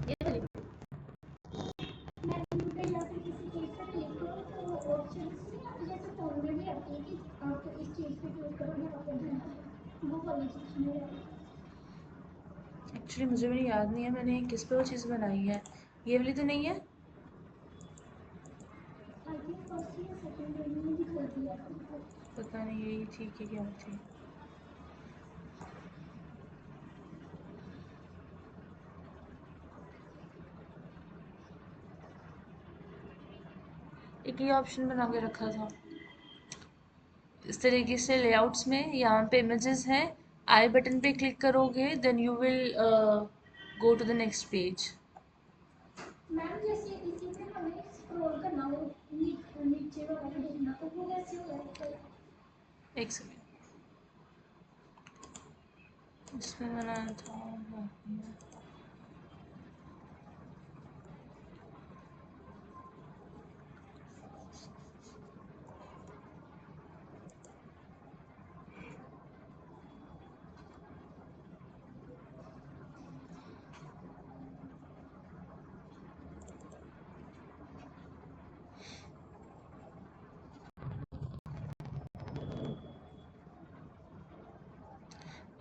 ये वाली मैं पे या फिर किसी चीज पे क्लिक करो तो ऑप्शंस नहीं आती जैसे फोन में भी आती है कि आप इस चीज पे क्लिक करो यहाँ पे जाना है वो वाली चीज नहीं आ रही एक्चुअली मुझे भी याद नहीं है मैंने किस पे वो चीज़ बनाई है। ये वाली तो नहीं है? आई थिंक फर्स्ट या सेकंड डे में दिखाई दिया था पता नहीं यही थी कि क्या थी। एक ये ऑप्शन बना के रखा था इस तरीके से लेआउट्स में। यहाँ पे इमेजेस हैं, आई बटन पे क्लिक करोगे then you will go to the next page. Ma'am जैसे इसी में हमें स्क्रॉल करना हो नीचे वगैरह देखना तो वो कैसे होगा फिर एक सेकेंड, इसमें बनाया था वो।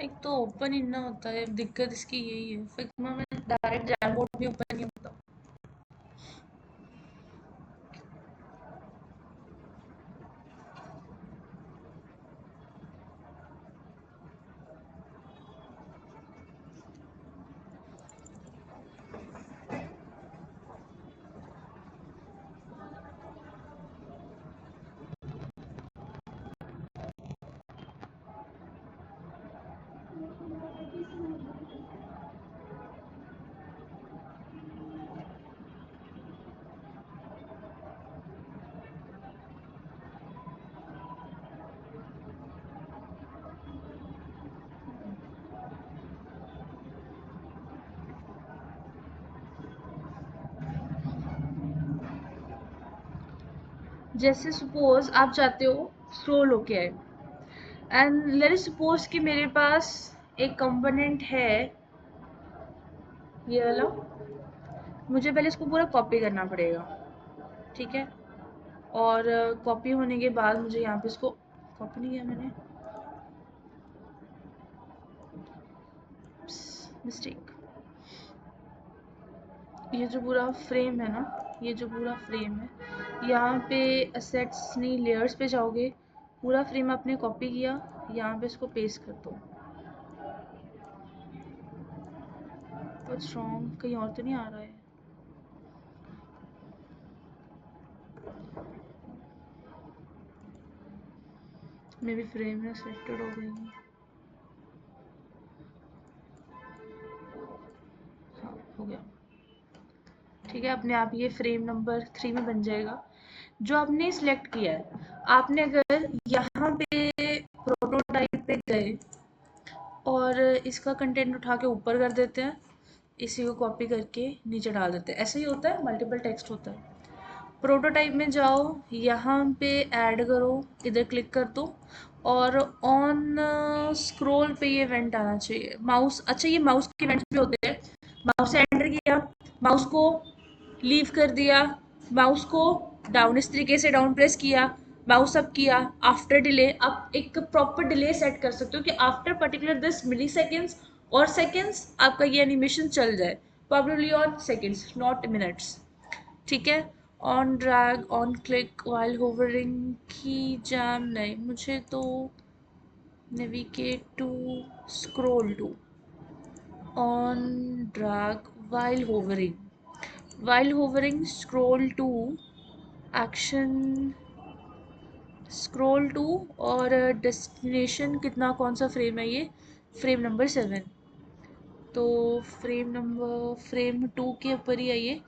एक तो ओपन ही ना होता है, दिक्कत इसकी यही है। फिग्मा में डायरेक्ट जैम बोर्ड भी ओपन नहीं होता। जैसे सपोज आप चाहते हो स्क्रोल होके आए, एंड लेट सपोज कि मेरे पास एक कंपोनेंट है ये वाला, मुझे पहले इसको पूरा कॉपी करना पड़ेगा, ठीक है। और कॉपी होने के बाद मुझे यहाँ पे इसको कॉपी नहीं किया मैंने, मिस्टेक। ये जो पूरा फ्रेम है ना, ये जो पूरा फ्रेम है, यहाँ पे असेट्स नहीं लेयर्स पे जाओगे, पूरा फ्रेम आपने कॉपी किया, यहाँ पे इसको पेस्ट कर दो। व्हाट्स रॉन्ग, कहीं और तो नहीं आ रहा है? मेरी फ्रेम में सिलेक्टेड हो गई है। हाँ हो गया, ठीक है। अपने आप ये फ्रेम नंबर 3 में बन जाएगा। जो आपने सिलेक्ट किया है, आपने अगर यहाँ पे प्रोटोटाइप पे गए और इसका कंटेंट उठा के ऊपर कर देते हैं, इसी को कॉपी करके नीचे डाल देते हैं, ऐसे ही होता है, मल्टीपल टेक्स्ट होता है। प्रोटोटाइप में जाओ, यहाँ पे ऐड करो, इधर क्लिक कर दो, और ऑन स्क्रॉल पे ये इवेंट आना चाहिए, माउस। अच्छा ये माउस के इवेंट्स भी होते हैं। माउस से एंटर किया, माउस को लीव कर दिया, माउस को डाउन इस तरीके से डाउन प्रेस किया, माउस अप किया, आफ्टर डिले। आप एक प्रॉपर डिले सेट कर सकते हो कि after particular this milliseconds और सेकेंड्स आपका ये एनिमेशन चल जाए, probably on seconds not minutes, ठीक है। On drag, on click, while hovering की जैम नहीं, मुझे तो navigate to, scroll to, on drag, while hovering, scroll to, action, scroll to, और डेस्टिनेशन कितना, कौन सा फ्रेम है ये, फ्रेम नंबर 7। तो फ्रेम 2 के ऊपर ही आइए।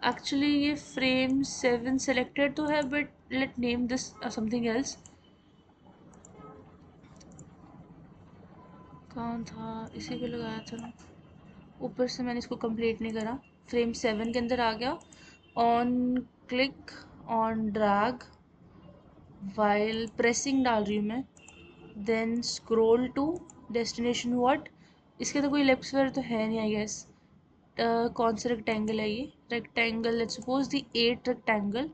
एक्चुअली ये फ्रेम 7 सेलेक्टेड तो है, but let name this something else. कहाँ था, इसी पे लगाया था ना, ऊपर से मैंने इसको कंप्लीट नहीं करा। फ्रेम 7 के अंदर आ गया, on click, on drag, while pressing डाल रही हूँ मैं, then scroll to, destination what, इसके तो कोई लेफ्ट स्क्वायर तो है नहीं आई गेस। कौन सा रेक्टेंगल है ये, rectangle, let's suppose the 8 rectangle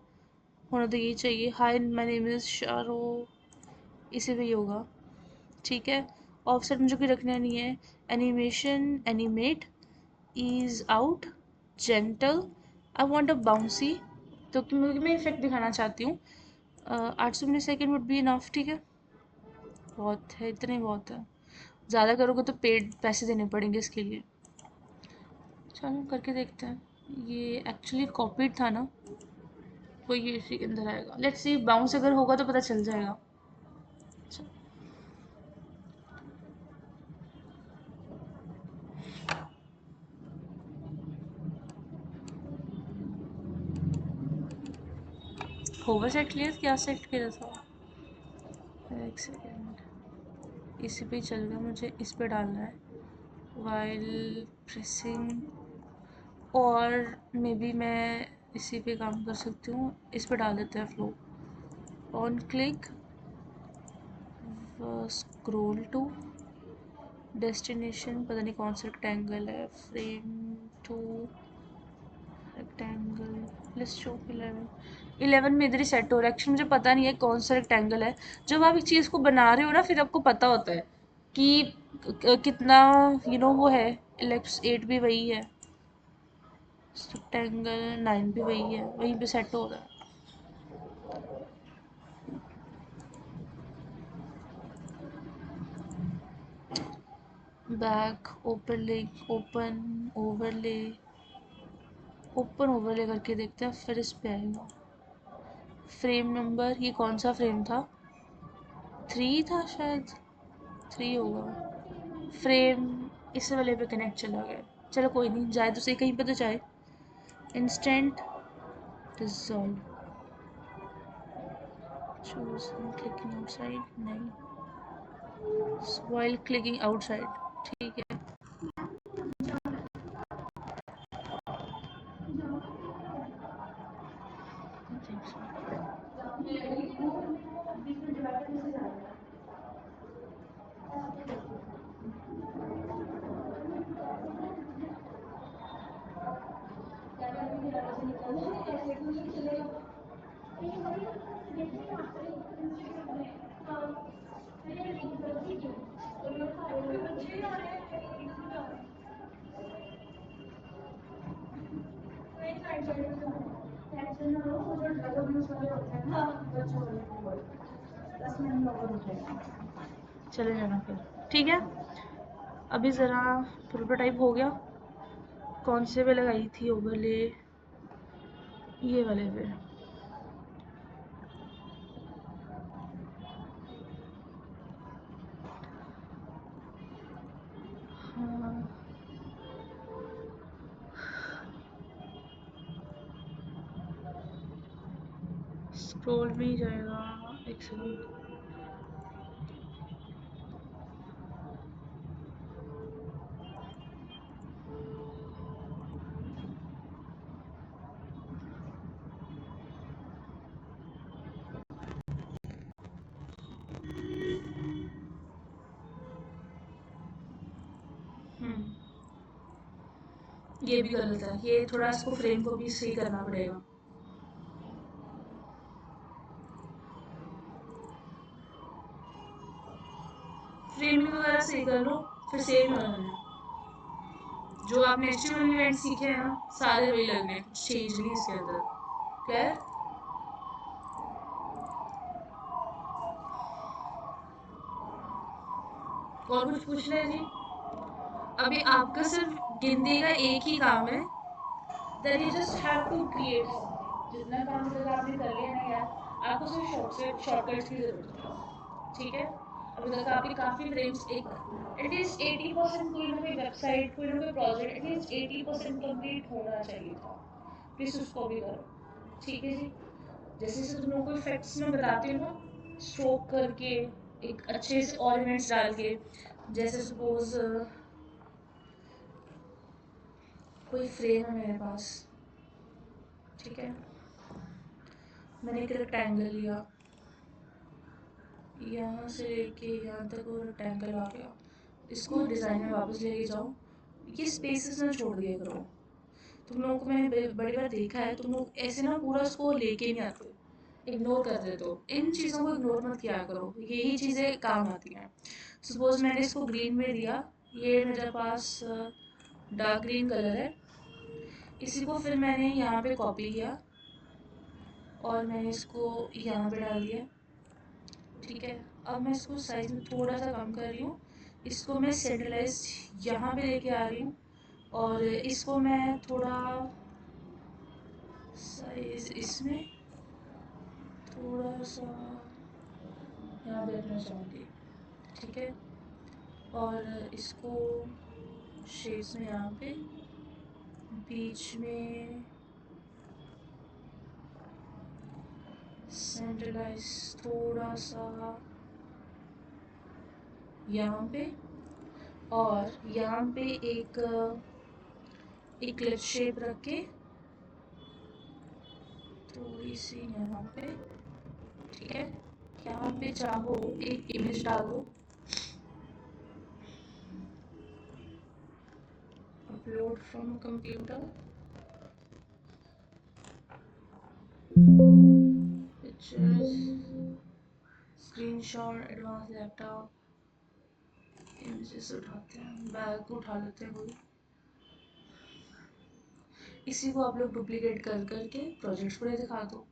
होना तो यही चाहिए। हाय माय नेम इज शारो, इसी पे ही होगा, ठीक है। ऑफसेट मुझे कोई रखना नहीं है। Animation, animate, ease out, gentle, I want a bouncy, तो क्योंकि मैं इफेक्ट दिखाना चाहती हूँ। 800 millisecond would be enough, ठीक है, बहुत है, इतने ही बहुत है। ज़्यादा करोगे तो पेड पैसे देने पड़ेंगे इसके लिए। चलो करके देखते हैं। ये एक्चुअली कॉपीड था ना, तो ये इसी के अंदर आएगा। लेट्स सी, बाउंस अगर होगा तो पता चल जाएगा। होगा सेट क्लियर, क्या सेट किया था, एक सेकेंड, इसी पे ही चल रहा है, मुझे इस पे डालना है, वाइल प्रेसिंग, और मे बी मैं इसी पे काम कर सकती हूँ, इस पे डाल देते हैं flow, on click, scroll to, destination पता नहीं कौन सा रेक्टेंगल है, फ्रेम 2 रेक्टेंगल, लेट्स शो 11 में इधर ही सेट हो रहा है। एक्चुअली मुझे पता नहीं है कौन सा रेक्टेंगल है। जब आप एक चीज़ को बना रहे हो ना, फिर आपको पता होता है कि कितना वो है। 8 भी वही है, रेक्टेंगल 9 भी वही है, वहीं पे सेट हो रहा है। Back, open link, open overlay करके देखते हैं, फिर इस पे आएगा। फ्रेम नंबर, ये कौन सा फ्रेम था, 3 था शायद, 3 होगा। फ्रेम इस वाले पे कनेक्ट चला गया, चलो कोई नहीं, जाए तो सही, कहीं पे तो जाए। Instant dissolve, choose clicking outside, नहीं, व्हाइल क्लिकिंग आउटसाइड, ठीक है। 10 मिनट ओवर हो जाएगा, चले जाना फिर, ठीक है। अभी ज़रा प्रोटोटाइप हो गया, कौन से पे लगाई थी ओवरले, ये वाले पे। हाँ, स्क्रॉल में ही जाएगा, एक सेकंड। ये भी गलत है, ये थोड़ा इसको फ्रेम को भी सही करना पड़ेगा। फ्रेमिंग वगैरह सही कर लो, फिर सेम होने वाला है। जो आपने HTML इवेंट सीखे हैं ना, सारे वही लगने हैं, कुछ चेंज नहीं इसके अंदर। क्लियर? और कुछ पूछना है जी? अभी आपका सिर्फ गिनती का एक ही काम है, that you just have to create something। जितना काम तक आपने कर लिया ना यार, आपको सिर्फ शॉर्टकट्स की जरूरत है, ठीक है। अभी तक आपके काफी फ्रेम्स, एक एटलीस्ट 80% कोई ना कोई वेबसाइट, कोई ना कोई प्रोजेक्ट एटलीस्ट 80% कंप्लीट होना चाहिए था। प्लीज उसको भी करो, ठीक है जी। जैसे जैसे तुम लोगों को इफेक्ट्स में बताती हूँ ना, स्ट्रोक करके एक अच्छे से ऑर्नामेंट्स डाल के, जैसे सपोज कोई फ्रेम है मेरे पास, ठीक है, मैंने एक रेक्टेंगल लिया, यहाँ से लेके यहाँ तक वो रेक्टेंगल आ गया, इसको डिज़ाइन में वापस लेके जाओ, ये स्पेसेस ना छोड़ दिया करो। तुम लोगों को मैंने बड़ी बार देखा है, तुम लोग ऐसे ना पूरा उसको लेके नहीं आते, इग्नोर कर देते हो। इन चीज़ों को इग्नोर मत किया करो, यही चीज़ें काम आती हैं। सपोज मैंने इसको ग्रीन में दिया, ये मेरे पास डार्क ग्रीन कलर है, इसी को फिर मैंने यहाँ पे कॉपी किया और मैंने इसको यहाँ पे डाल दिया, ठीक है। अब मैं इसको साइज में थोड़ा सा कम कर रही हूँ, इसको मैं सेंट्रलाइज यहाँ पे लेके आ रही हूँ, और इसको मैं थोड़ा साइज इसमें थोड़ा सा यहाँ पे रखना चाहूँगी, ठीक है। और इसको शेप्स में यहाँ पे बीच में सेंट्रलाइज थोड़ा सा यहाँ पे, और यहाँ पे एक इक्लिप्स शेप रख के थोड़ी सी यहाँ पे, ठीक है। यहाँ पे चाहो एक इमेज डालो, upload from computer, pictures, screenshot, advance laptop, images उठाते हैं, बैग उठा लेते हैं कोई, इसी को आप लोग डुप्लीकेट कर करके प्रोजेक्ट्स पूरे दिखा दो,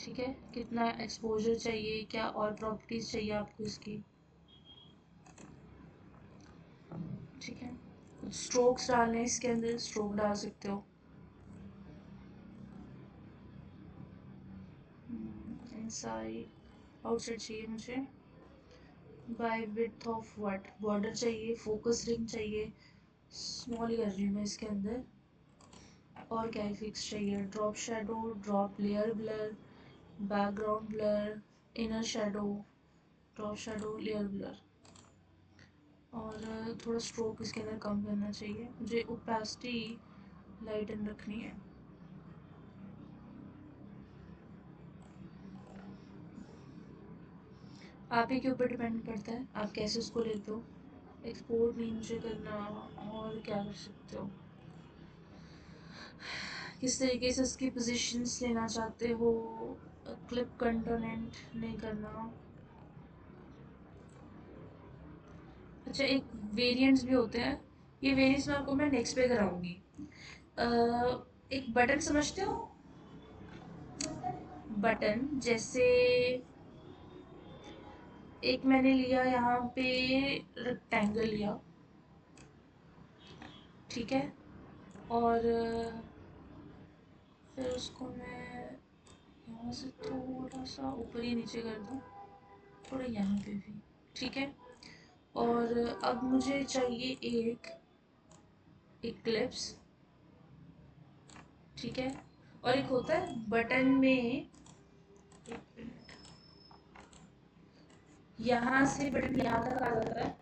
ठीक है। कितना एक्सपोजर चाहिए, क्या और प्रॉपर्टीज चाहिए आपको इसकी, ठीक है। कुछ स्ट्रोक्स डालने इसके अंदर, स्ट्रोक डाल सकते हो। इनसाइड आउटसाइड चाहिए मुझे, by width of what, border चाहिए, फोकस रिंग चाहिए, स्मॉल कर रही हूँ मैं इसके अंदर, और क्या फिक्स चाहिए, drop shadow, drop layer blur, background blur, inner shadow, drop shadow, layer blur, और थोड़ा स्ट्रोक इसके अंदर कम करना चाहिए मुझे, ओपेसिटी लाइटन रखनी है। आप ही के ऊपर डिपेंड करता है आप कैसे उसको लेते हो, एक्सपोर्ट नहीं मुझे करना, और क्या कर सकते हो, किस तरीके से उसकी पोजीशंस लेना चाहते हो, क्लिप कंपोनेंट नहीं करना। अच्छा, एक वेरिएंट्स भी होते हैं, ये वेरिएंट्स मैं नेक्स्ट पे कराऊंगी। एक बटन समझते हो, बटन, जैसे एक मैंने लिया यहाँ पे रेक्टेंगल लिया, ठीक है, और फिर उसको मैं यहाँ से थोड़ा सा ऊपर ही नीचे कर दूँ, थोड़ा यहाँ पे भी, ठीक है। और अब मुझे चाहिए एक क्लिप्स, ठीक है। और एक होता है बटन में, एक मिनट, यहाँ से बटन यहाँ तक आ जाता है,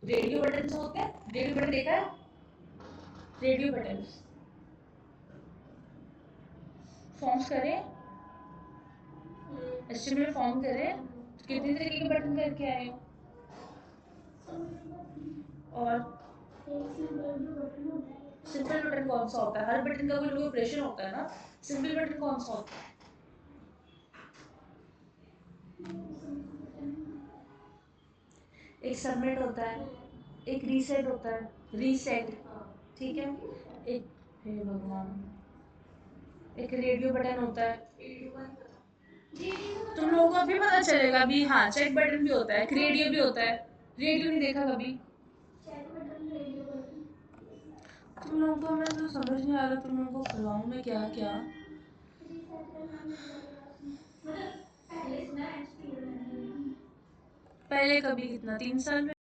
रेडियो बटन से होते हैं, रेडियो बटन देखा है, रेडियो बटन फॉर्म्स करें, एचटीएमएल फॉर्म करें, कितने तरीके के बटन करके आए हो, और सिंपल बटन कौन सा होता है, हर बटन का कोई ऑपरेशन होता है ना, सिंपल बटन कौन सा होता है, एक सबमिट होता है, एक रीसेट होता है, रीसेट, ठीक है, एक, हे भगवान, एक रेडियो बटन होता है, तुम लोगों को अभी पता चलेगा अभी, हाँ चेक बटन भी होता है, एक रेडियो भी होता है, रेडियो नहीं देखा कभी तुम लोगों को, मैं तो समझ नहीं आ रहा तुम लोगों को खिलाऊं मैं क्या क्या। पहले कभी कितना, 3 साल में